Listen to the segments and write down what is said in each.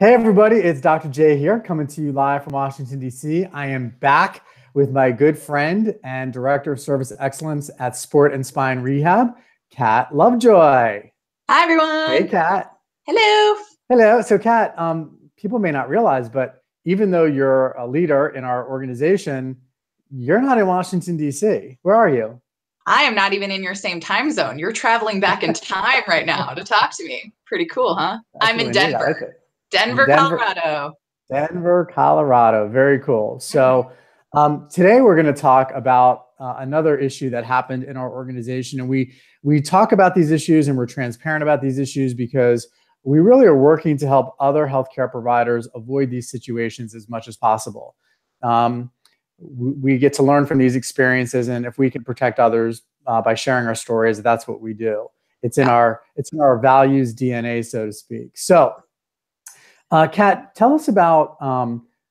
Hey everybody, it's Dr. J here, coming to you live from Washington, D.C. I am back with my good friend and Director of Service Excellence at Sport and Spine Rehab, Kat Lovejoy. Hi, everyone. Hey, Kat. Hello. Hello. So, Kat, people may not realize, but even though you're a leader in our organization, you're not in Washington, D.C. Where are you? I am not even in your same time zone. You're traveling back in time right now to talk to me. Pretty cool, huh? That's I'm in really neat. I Denver. like it. In Denver, Denver. Colorado. Denver, Colorado. Very cool. Mhm. So today we're going to talk about another issue that happened in our organization, and we talk about these issues and we're transparent about these issues because we really are working to help other healthcare providers avoid these situations as much as possible. We get to learn from these experiences, and if we can protect others by sharing our stories, that's what we do. It's in our values DNA, so to speak. So. Kat, tell us about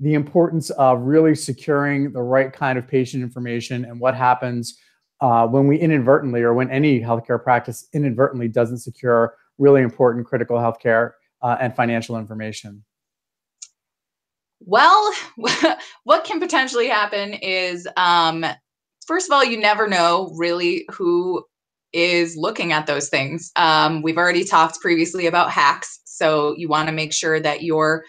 the importance of really securing the right kind of patient information and what happens when we inadvertently, or when any healthcare practice inadvertently doesn't secure really important critical healthcare and financial information. Well, what can potentially happen is, first of all, you never know really who is looking at those things. We've already talked previously about hacks. So you want to make sure that your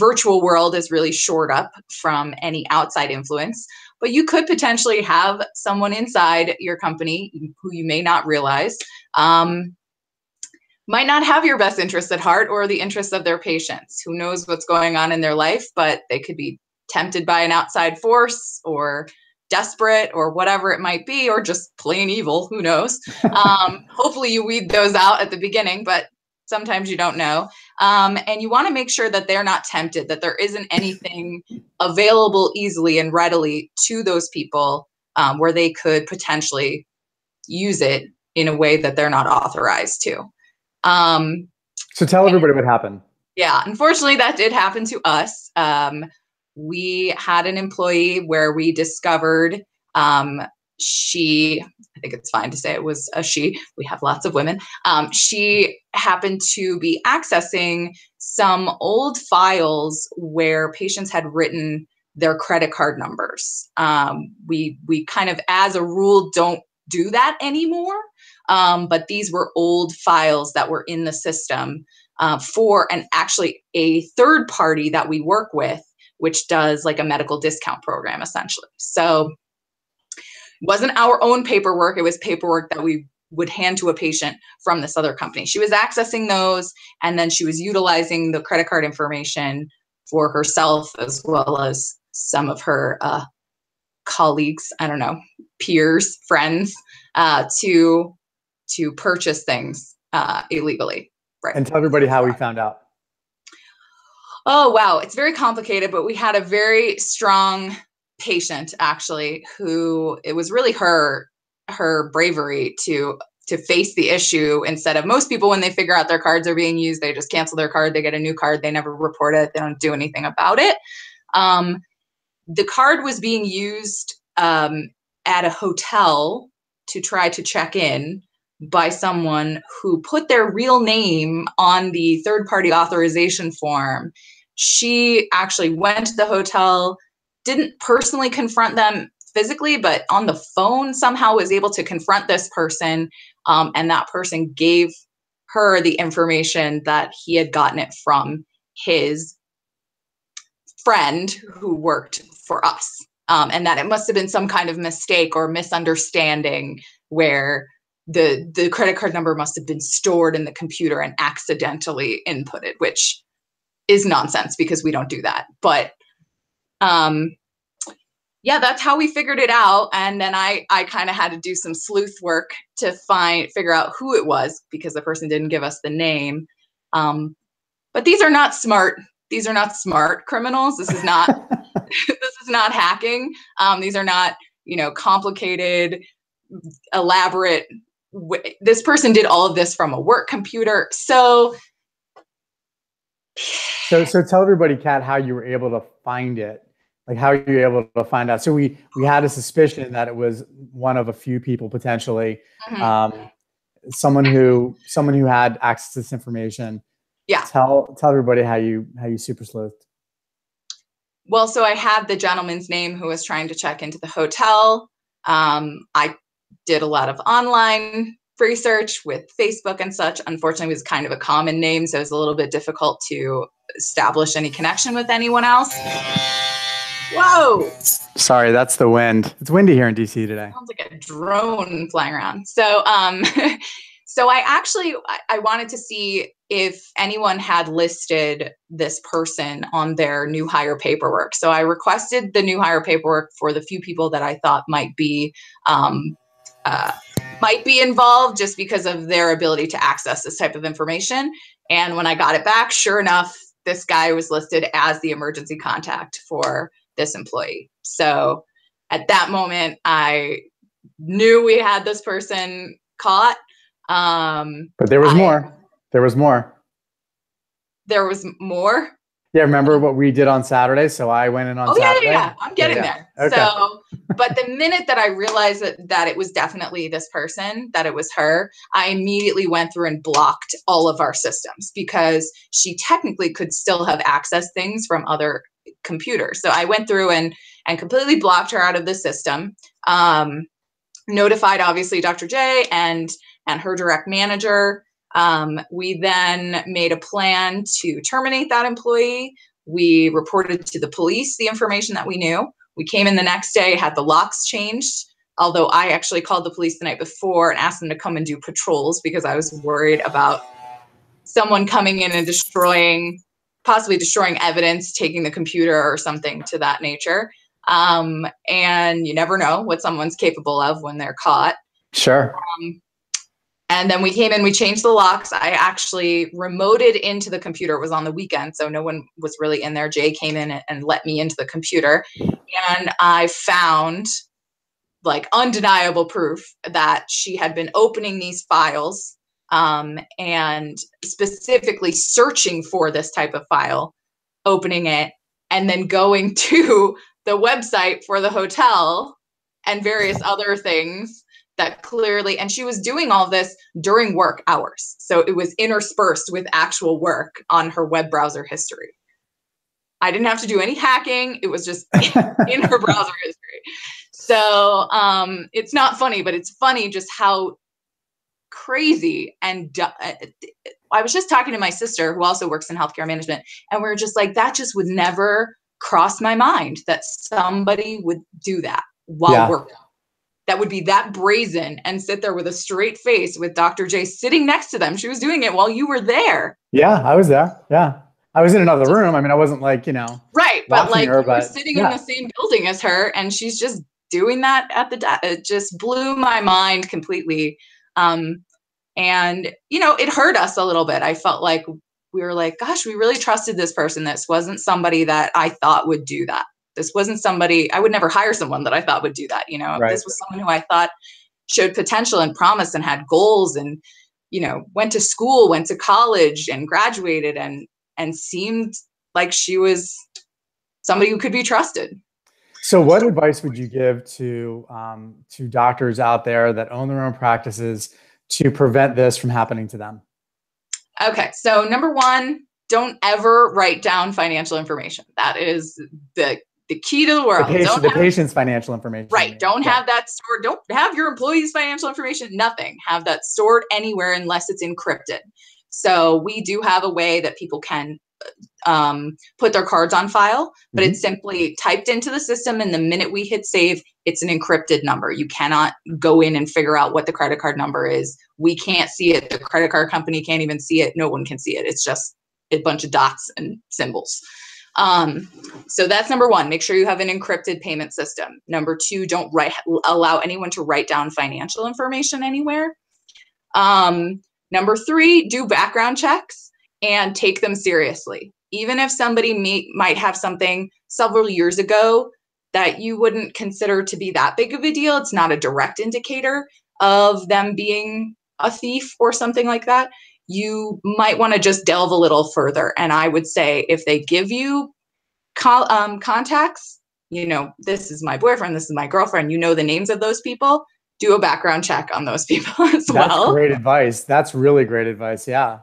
virtual world is really shored up from any outside influence. But you could potentially have someone inside your company who you may not realize might not have your best interests at heart or the interests of their patients. Who knows what's going on in their life, but they could be tempted by an outside force or desperate or whatever it might be, or just plain evil. Who knows? Hopefully you weed those out at the beginning, but sometimes you don't know. And you want to make sure that they're not tempted, that there isn't anything available easily and readily to those people where they could potentially use it in a way that they're not authorized to. So tell everybody what happened. Yeah, unfortunately, that did happen to us. We had an employee where we discovered I think it's fine to say it was a she. We have lots of women. She happened to be accessing some old files where patients had written their credit card numbers. We kind of, as a rule, don't do that anymore. But these were old files that were in the system for actually a third party that we work with, which does like a medical discount program, essentially. So it wasn't our own paperwork. It was paperwork that we would hand to a patient from this other company. She was accessing those, and then she was utilizing the credit card information for herself as well as some of her colleagues, I don't know, peers, friends, to purchase things illegally. Right. And tell everybody how we found out. Oh, wow. It's very complicated, but we had a very strong patient, actually, who it was really her bravery to face the issue, instead of most people, when they figure out their cards are being used, they just cancel their card, they get a new card, they never report it, they don't do anything about it. The card was being used at a hotel to try to check in by someone who put their real name on the third-party authorization form. She actually went to the hotel, didn't personally confront them physically, but on the phone somehow was able to confront this person, and that person gave her the information that he had gotten it from his friend who worked for us, and that it must have been some kind of mistake or misunderstanding where the credit card number must have been stored in the computer and accidentally inputted, which is nonsense because we don't do that. But yeah, that's how we figured it out. And then I kind of had to do some sleuth work to figure out who it was, because the person didn't give us the name. But these are not smart. These are not smart criminals. This is not this is not hacking. These are not, complicated, elaborate. This person did all of this from a work computer. So tell everybody, Kat, how you were able to find it. Like, how you were able to find out. So we had a suspicion that it was one of a few people potentially, someone who had access to this information. Yeah. Tell everybody how you super sleuthed. Well, so I had the gentleman's name who was trying to check into the hotel. I did a lot of online research with Facebook and such. Unfortunately, it was kind of a common name, so it was a little bit difficult to establish any connection with anyone else. Whoa! Sorry, that's the wind. It's windy here in DC today. Sounds like a drone flying around. So, so I wanted to see if anyone had listed this person on their new hire paperwork. So I requested the new hire paperwork for the few people that I thought might be involved, just because of their ability to access this type of information. And when I got it back, sure enough, this guy was listed as the emergency contact for this employee. So at that moment, I knew we had this person caught. But there was more. There was more. There was more. Yeah, remember what we did on Saturday? So I went in on Saturday. Yeah. I'm getting there. Okay. So, but the minute that I realized that it was definitely this person, that it was her, I immediately went through and blocked all of our systems, because she technically could still have accessed things from other computers. So I went through and completely blocked her out of the system. Notified, obviously, Dr. J and her direct manager. We then made a plan to terminate that employee. We reported to the police the information that we knew. We came in the next day, had the locks changed, although I actually called the police the night before and asked them to come and do patrols, because I was worried about someone coming in and possibly destroying evidence, taking the computer or something to that nature. And you never know what someone's capable of when they're caught. Sure. And then we came in, we changed the locks. I actually remoted into the computer. It was on the weekend, so no one was really in there. Jay came in and let me into the computer. And I found like undeniable proof that she had been opening these files and specifically searching for this type of file, opening it, and then going to the website for the hotel and various other things that clearly, and she was doing all this during work hours. So it was interspersed with actual work on her web browser history. I didn't have to do any hacking. It was just in her browser history. So it's not funny, but it's funny just how crazy. And I was just talking to my sister, who also works in healthcare management, and we were just like, that just would never cross my mind that somebody would do that while working. That would be that brazen and sit there with a straight face with Dr. J sitting next to them. She was doing it while you were there. Yeah, I was there. Yeah. I was in another room. I mean, I wasn't like, right. But like her, you were sitting in the same building as her, and she's just doing that at it just blew my mind completely. And, it hurt us a little bit. I felt like we were like, gosh, we really trusted this person. This wasn't somebody that I thought would do that. This wasn't somebody, I would never hire someone that I thought would do that. Right. This was someone who I thought showed potential and promise and had goals and, went to school, went to college and graduated and seemed like she was somebody who could be trusted. So what advice would you give to doctors out there that own their own practices to prevent this from happening to them? Okay. So number one, don't ever write down financial information. That is the key to the world. The patient's financial information. Right. Don't have that stored. Don't have your employees' financial information. Nothing. Have that stored anywhere unless it's encrypted. So we do have a way that people can put their cards on file, but it's simply typed into the system. And the minute we hit save, it's an encrypted number. You cannot go in and figure out what the credit card number is. We can't see it. The credit card company can't even see it. No one can see it. It's just a bunch of dots and symbols. So that's number one. Make sure you have an encrypted payment system. Number two, don't allow anyone to write down financial information anywhere. Number three, do background checks and take them seriously. Even if somebody might have something several years ago that you wouldn't consider to be that big of a deal, it's not a direct indicator of them being a thief or something like that. You might want to just delve a little further. And I would say if they give you contacts, this is my boyfriend, this is my girlfriend, the names of those people, do a background check on those people as well. That's great advice. That's really great advice. Yeah.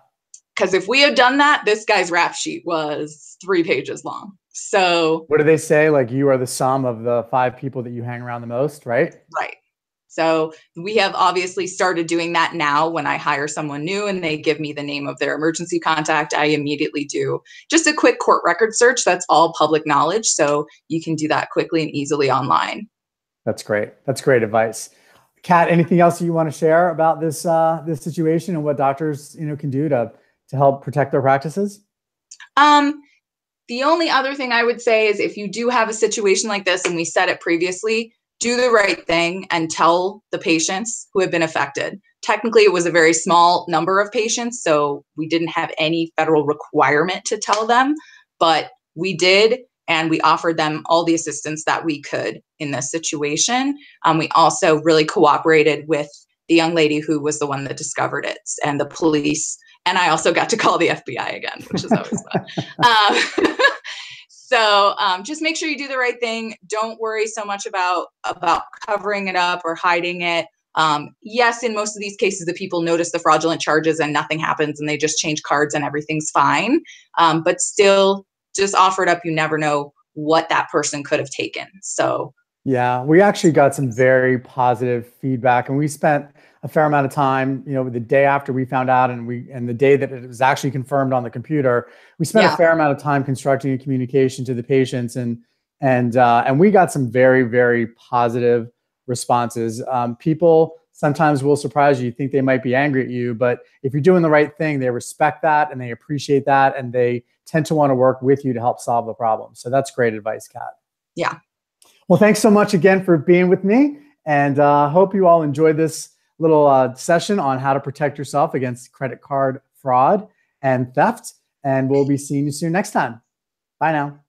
Because if we had done that, this guy's rap sheet was 3 pages long. So, what do they say? Like, you are the sum of the 5 people that you hang around the most, right? right. So we have obviously started doing that now. When I hire someone new and they give me the name of their emergency contact, I immediately do just a quick court record search. That's all public knowledge. So you can do that quickly and easily online. That's great. That's great advice. Kat, anything else you want to share about this situation and what doctors, can do to help protect their practices? The only other thing I would say is if you do have a situation like this, and we said it previously, do the right thing and tell the patients who have been affected. Technically, it was a very small number of patients, so we didn't have any federal requirement to tell them, but we did, and we offered them all the assistance that we could in this situation. We also really cooperated with the young lady who was the one that discovered it, and the police. And I also got to call the FBI again, which is always fun. So just make sure you do the right thing. Don't worry so much about covering it up or hiding it. Yes, in most of these cases, the people notice the fraudulent charges and nothing happens and they just change cards and everything's fine. But still, just offer it up. You never know what that person could have taken. So yeah, we actually got some very positive feedback, and we spent a fair amount of time, the day after we found out, and the day that it was actually confirmed on the computer, we spent a fair amount of time constructing a communication to the patients, and we got some very, very positive responses. People sometimes will surprise you. You think they might be angry at you, but if you're doing the right thing, they respect that and they appreciate that, and they tend to want to work with you to help solve the problem. So that's great advice, Kat. Yeah. Well, thanks so much again for being with me, and hope you all enjoyed this little session on how to protect yourself against credit card fraud and theft. And we'll be seeing you soon next time. Bye now.